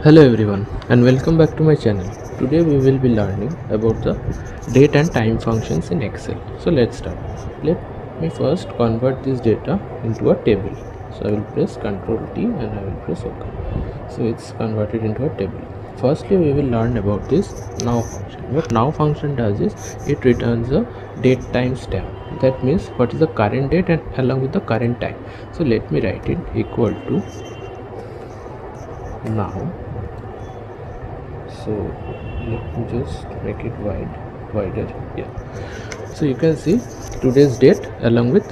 Hello everyone and welcome back to my channel. Today we will be learning about the date and time functions in Excel. So let's start. Let me first convert this data into a table. So I will press Ctrl T and I will press OK. So it's converted into a table. Firstly we will learn about this now function. What now function does is it returns a date time stamp. That means what is the current date and along with the current time. So let me write it equal to now. So let me just make it wider. Yeah, so you can see today's date along with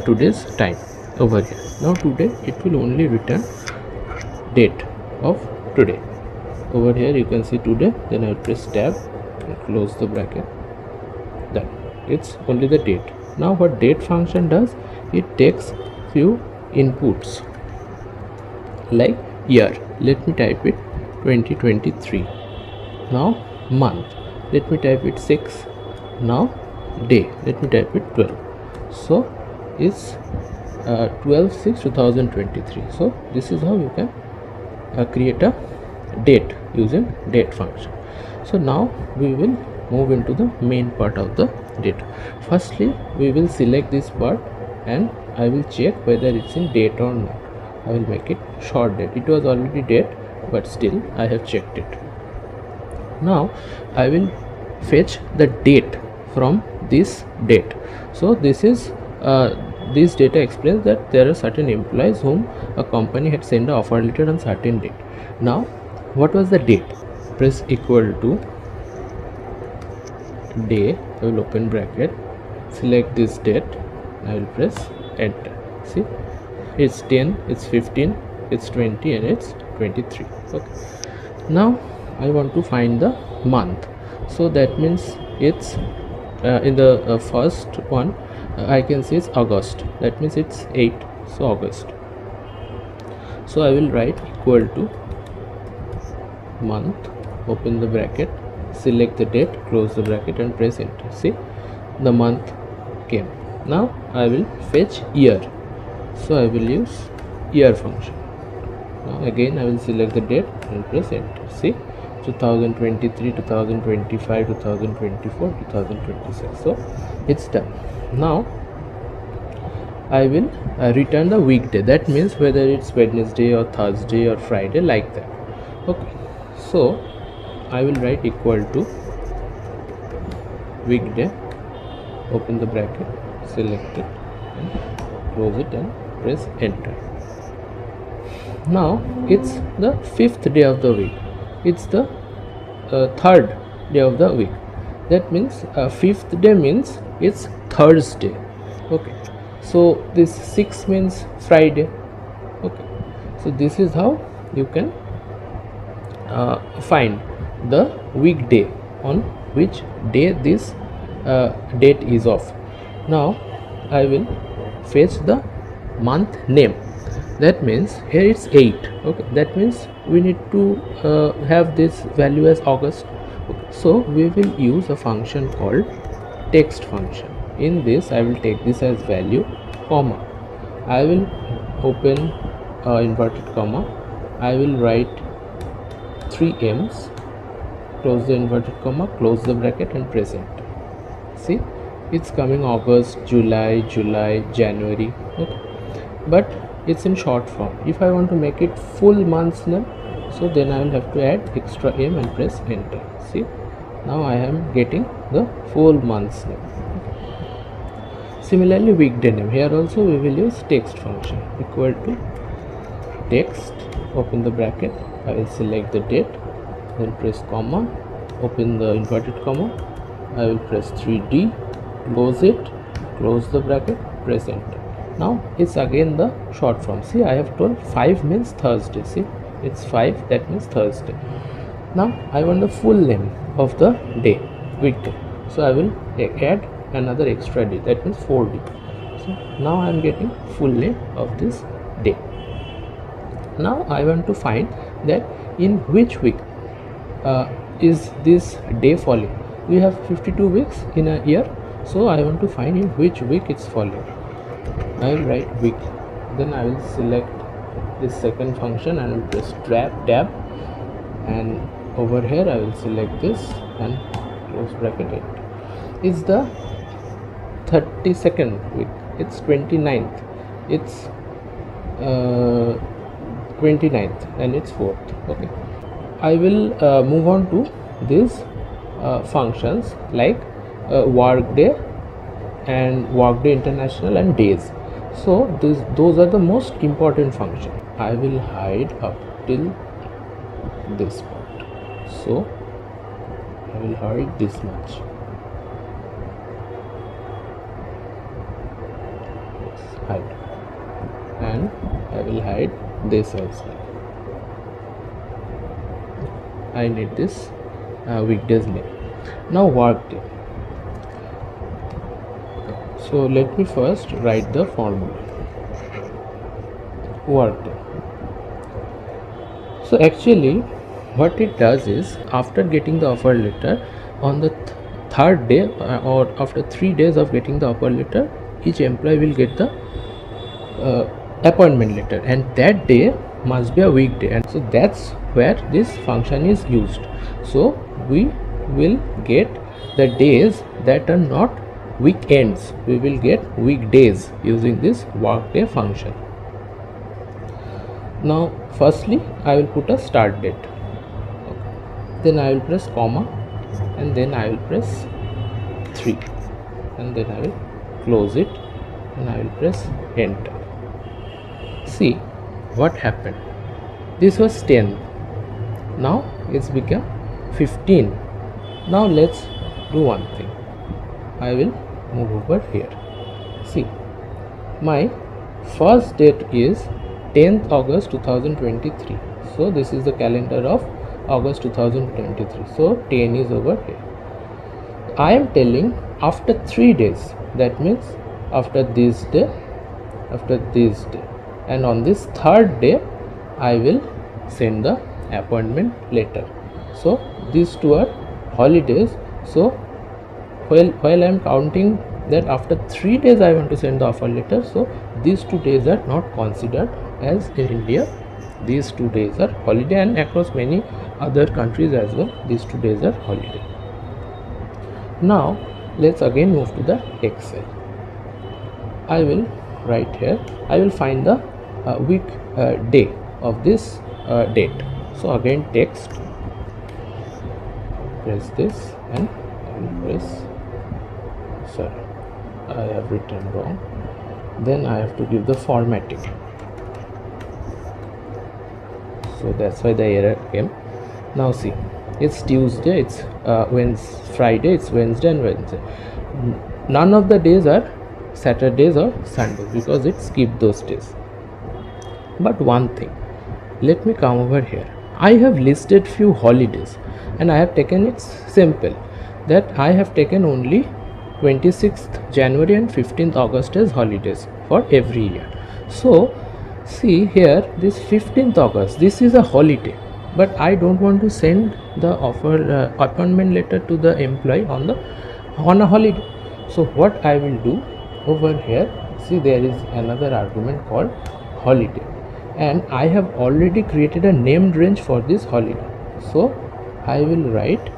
today's time over here. Now today it will only return date of today. Over here you can see today, then I will press tab and close the bracket. Done. It's only the date. Now what date function does, it takes few inputs like year. Let me type it 2023. Now month, let me type it 6. Now day, let me type it 12. So it's 12/6/2023. So this is how you can create a date using date function. So now we will move into the main part of the date. Firstly we will select this part and I will check whether it's in date or not. I will make it short date. It was already date, but still I have checked it. Now I will fetch the date from this date. So this is this data explains that there are certain employees whom a company had sent an offer letter on certain date. Now what was the date? Press equal to day. I will open bracket, select this date, I will press enter. See, it's 10, it's 15, it's 20 and it's 23. Okay, now I want to find the month. So that means it's in the first one I can see it's August. That means it's 8, so August. So I will write equal to month, open the bracket, select the date, close the bracket and press enter. See, the month came. Now I will fetch year. So I will use year function. Now again I will select the date and press enter. See, 2023, 2025, 2024, 2026. So it's done. Now I will return the weekday. That means whether it's Wednesday or Thursday or Friday, like that. Okay, so I will write equal to weekday, open the bracket, select it and close it and press enter. Now it's the 5th day of the week. It's the 3rd day of the week. That means 5th day means it's Thursday. Okay, so this 6 means Friday. Okay, so this is how you can find the weekday on which day this date is of. Now I will fetch the month name. That means here it's 8. Okay, that means we need to have this value as August. Okay, so we will use a function called text function. In this I will take this as value, comma, I will open inverted comma, I will write 3 M's, close the inverted comma, close the bracket and press enter. See, it's coming August, July, January. Okay, but it's in short form. If I want to make it full month's name, so then I will have to add extra M and press enter. See, now I am getting the full month's name. Similarly weekday name, here also we will use text function, equal to text, open the bracket, I will select the date, then press comma, open the inverted comma, I will press 3D, close it, close the bracket, press enter. Now it's again the short form. See, I have told 5 means Thursday. See, it's 5, that means Thursday. Now I want the full name of the day, weekday. So I will add another extra D, that means 4D. So now I am getting full name of this day. Now I want to find that in which week is this day falling. We have 52 weeks in a year, so I want to find in which week it's falling. I will write week, then I will select this second function and press tab, and over here I will select this and close bracket it. Is the 32nd week, it's 29th, it's 29th, and it's 4th. Okay, I will move on to these functions like workday and workday international and days. So those are the most important functions. I will hide up till this part, so I will hide this much. Hide, and I will hide this as well. I need this weekdays name. Now workday. So let me first write the formula. Workday. So actually what it does is, after getting the offer letter, on the third day or after 3 days of getting the offer letter, each employee will get the appointment letter, and that day must be a weekday, and so that's where this function is used. So we will get the days that are not weekends, we will get weekdays using this workday function. Now firstly I will put a start date, then I will press comma, and then I will press 3, and then I will close it, and I will press enter. See what happened. This was 10, now it's become 15. Now let's do one thing. I will move over here. See, my first date is 10th August 2023. So this is the calendar of August 2023. So 10 is over here. I am telling after 3 days, that means after this day, and on this third day I will send the appointment letter. So these two are holidays. So while I am counting that after 3 days I want to send the offer letter, so these 2 days are not considered as in India. These 2 days are holiday, and across many other countries as well, these 2 days are holiday. Now let's again move to the Excel. I will write here, I will find the week day of this date. So again text, press this, and I will press, sorry, I have written wrong, then I have to give the formatting, so that's why the error came. Now see, it's Tuesday, it's Friday, it's Wednesday and Wednesday. None of the days are Saturdays or Sundays because it skipped those days. But one thing, let me come over here. I have listed few holidays and I have taken it simple, that I have taken only 26th January and 15th August as holidays for every year. So see here, this 15th August, this is a holiday, but I don't want to send the appointment letter to the employee on a holiday. So what I will do over here, see there is another argument called holiday, and I have already created a named range for this holiday. So I will write,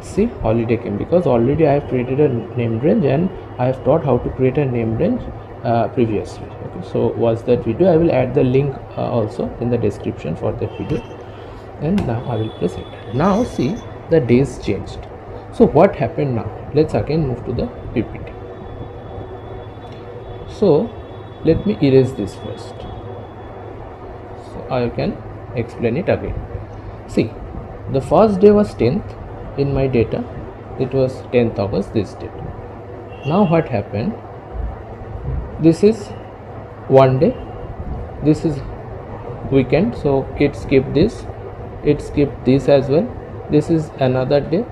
see, holiday came because already I have created a named range and I have taught how to create a named range previously. Okay, so was that video, I will add the link also in the description for that video, and now I will press it. Now see, the days changed. So what happened now? Let's again move to the PPT. So let me erase this first, so I can explain it again. See, the first day was 10th in my data, it was 10th August, this date. Now what happened, this is one day, this is weekend, so it skipped this, it skipped this as well, this is another day,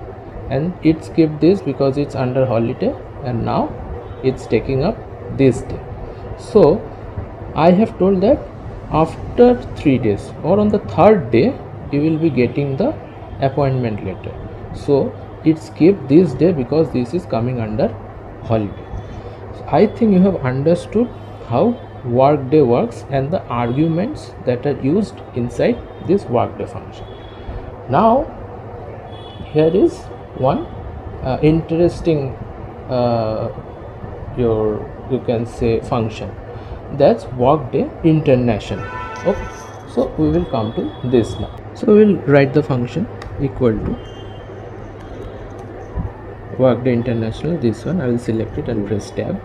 and it skipped this because it's under holiday, and now it's taking up this day. So I have told that after 3 days or on the third day you will be getting the appointment letter. So it skipped this day because this is coming under holiday. So I think you have understood how workday works and the arguments that are used inside this workday function. Now here is one interesting you can say function, that's WORKDAY International. Okay, so we will come to this now. So we will write the function equal to WORKDAY International, this one. I will select it and press tab.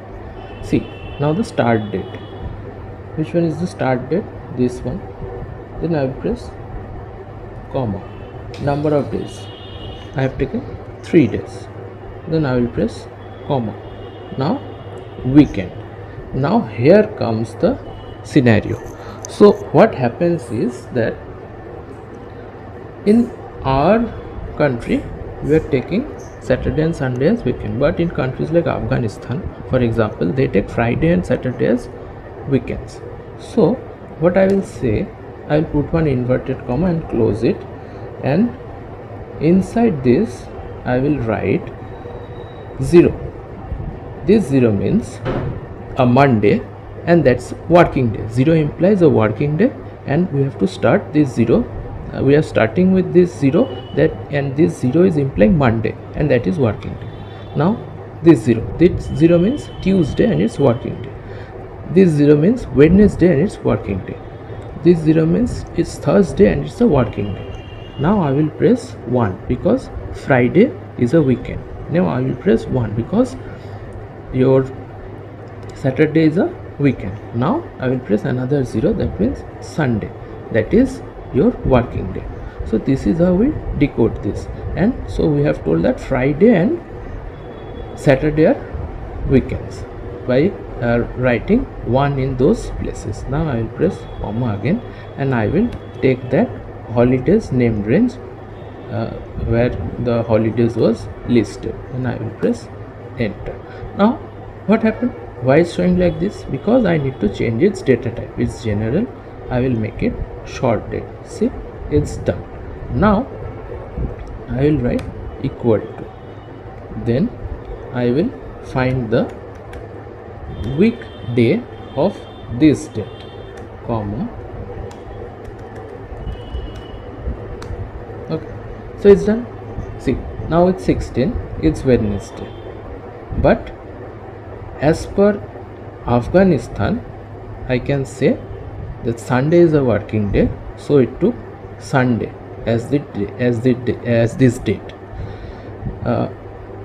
See, now the start date, which one is the start date? This one. Then I will press comma, number of days, I have taken 3 days. Then I will press comma, now weekend. Now here comes the scenario. So what happens is that in our country we are taking Saturday and Sunday as weekend, but in countries like Afghanistan, for example, they take Friday and Saturday as weekends. So what I will say, I will put one inverted comma and close it, and inside this I will write 0. This 0 means a Monday, and that's working day. 0 implies a working day, and we have to start this 0. We are starting with this 0, that, and this 0 is implying Monday, and that is working day. Now this 0 means Tuesday and it's working day. This 0 means Wednesday and it's working day. This 0 means it's Thursday and it's a working day. Now I will press 1 because Friday is a weekend. Now I will press 1 because your Saturday is a weekend. Now I will press another 0, that means Sunday, that is your working day. So this is how we decode this, and so we have told that Friday and Saturday are weekends by writing 1 in those places. Now I will press comma again, and I will take that holidays named range where the holidays was listed, and I will press enter. Now what happened? Why is showing like this? Because I need to change its data type. It's general. I will make it short date. See, it's done. Now I will write equal to, then I will find the weekday of this date, comma. Okay, so it's done. See, now it's 16, it's Wednesday, but as per Afghanistan I can say that Sunday is a working day, so it took Sunday as this date,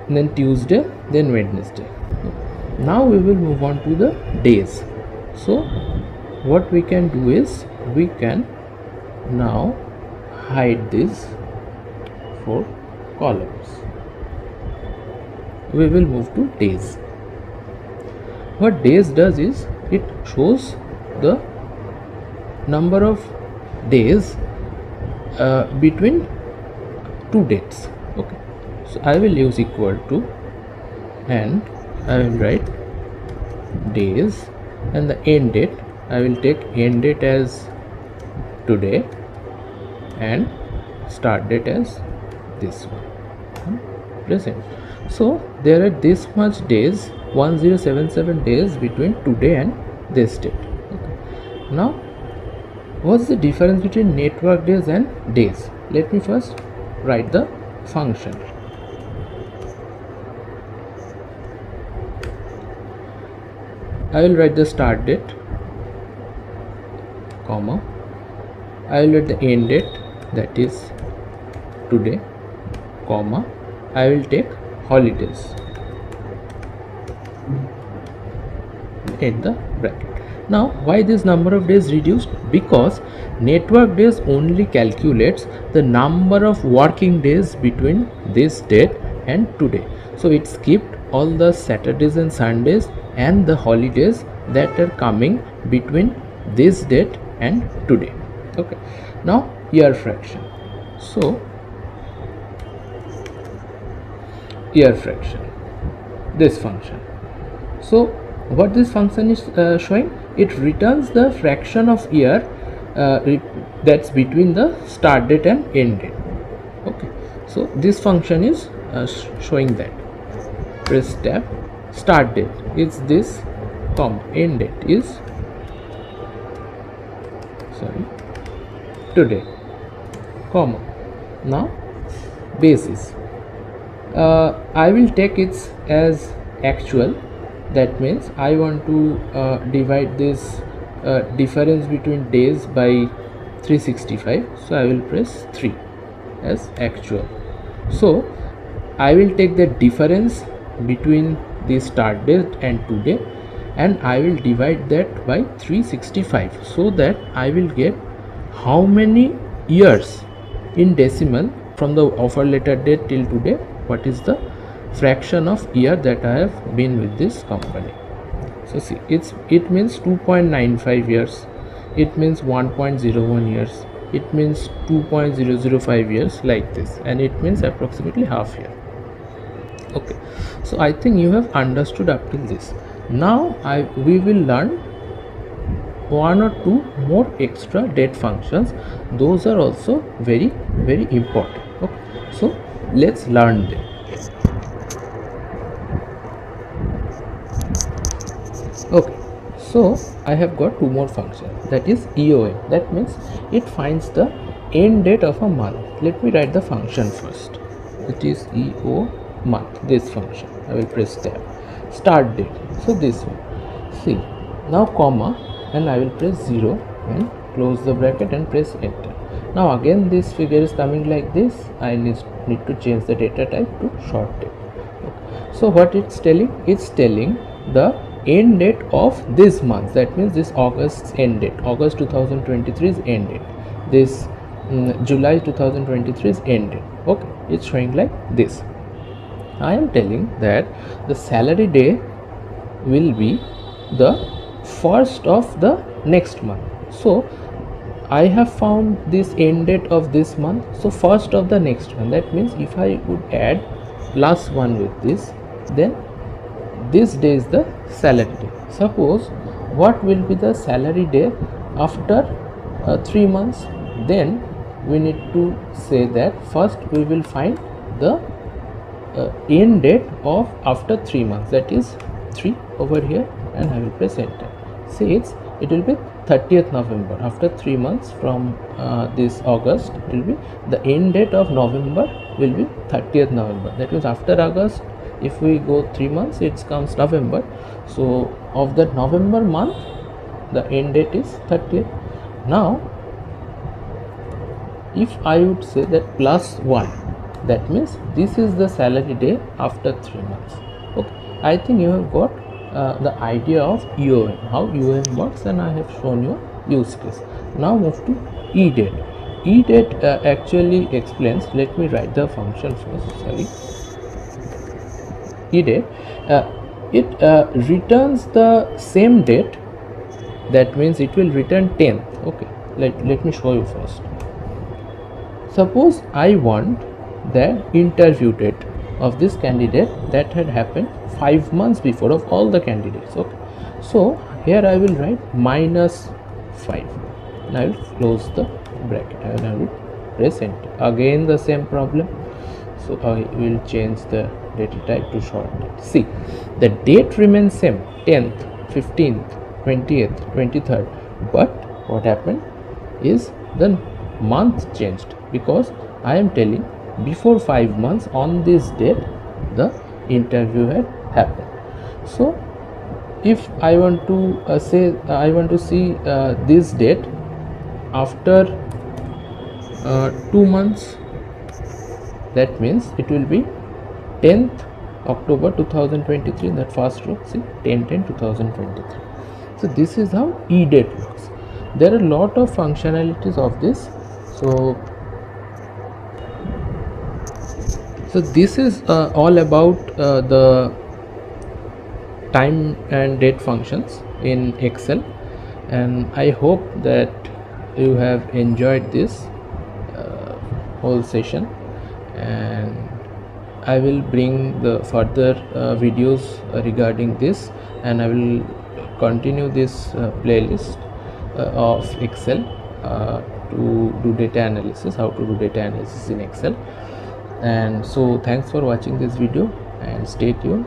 then Tuesday, then Wednesday. Now we will move on to the days. So what we can do is we can now hide these 4 columns. We will move to days. What days does is it shows the number of days between 2 dates. Okay, so I will use equal to, and I will write days, and the end date I will take end date as today and start date as this one, present. So there are this much days, 1077 days between today and this date. Okay. Now what's the difference between network days and days? Let me first write the function. I will write the start date, comma, I will write the end date, that is today, comma, I will take holidays in the bracket. Now why this number of days reduced? Because network days only calculates the number of working days between this date and today. So it skipped all the Saturdays and Sundays and the holidays that are coming between this date and today. Okay, now year fraction. So year fraction, this function. So what this function is showing, it returns the fraction of year that's between the start date and end date. Okay, so this function is showing that. Press tab, start date is this, comma, end date is today, comma, Now basis, I will take it as actual. That means I want to divide this difference between days by 365, so I will press 3 as actual. So I will take the difference between the start date and today, and I will divide that by 365, so that I will get how many years in decimal from the offer letter date till today, what is the fraction of year that I have been with this company. So see, it means 2.95 years, it means 1.01 years, it means 2.005 years, like this, and it means approximately half year. Okay, so I think you have understood up till this. Now we will learn one or two more extra date functions. Those are also very important. Okay, so let's learn them. Okay, so I have got two more functions, that is EOM. That means it finds the end date of a month. Let me write the function first. It is EOMONTH, this function. I will press there. Start date, so this one. See, now comma, and I will press 0 and close the bracket and press enter. Now again this figure is coming like this. I need to change the data type to short date. Okay. So what it's telling? It's telling the end date of this month. That means this August's end date, August 2023's end date, this July 2023's end date. Okay, it's showing like this. I am telling that the salary day will be the first of the next month. So I have found this end date of this month, so first of the next one. That means if I would add plus 1 with this, then this day is the salary day. Suppose what will be the salary day after 3 months? Then we need to say that first we will find the end date of after 3 months, that is 3 over here, and I will press enter. See, it will be 30th November. After 3 months from this August, it will be the end date of November will be 30th November. That means after August, if we go 3 months, it comes November. So of that November month, the end date is 30th. Now if I would say that plus 1, that means this is the salary day after 3 months. Okay, I think you have got the idea of EOM, how EOM works, and I have shown you use case. Now move to EDATE. EDATE actually explains, let me write the function first, sorry. EDATE, it returns the same date, that means it will return 10th. Okay, let me show you first. Suppose I want the interview date of this candidate that had happened 5 months before of all the candidates. Okay, so here I will write -5 and I will close the bracket and I will press enter. Again the same problem, so I will change the data type to short date. See, the date remains same, 10th, 15th, 20th, 23rd, but what happened is the month changed, because I am telling before 5 months on this date the interview had happened. So if I want to say I want to see this date after 2 months, that means it will be 10th October 2023, that first row. See, 10/10/2023. So this is how EDATE works. There are a lot of functionalities of this. So this is all about the time and date functions in Excel, and I hope that you have enjoyed this whole session, and I will bring the further videos regarding this, and I will continue this playlist of Excel to do data analysis, how to do data analysis in Excel. And so thanks for watching this video and stay tuned.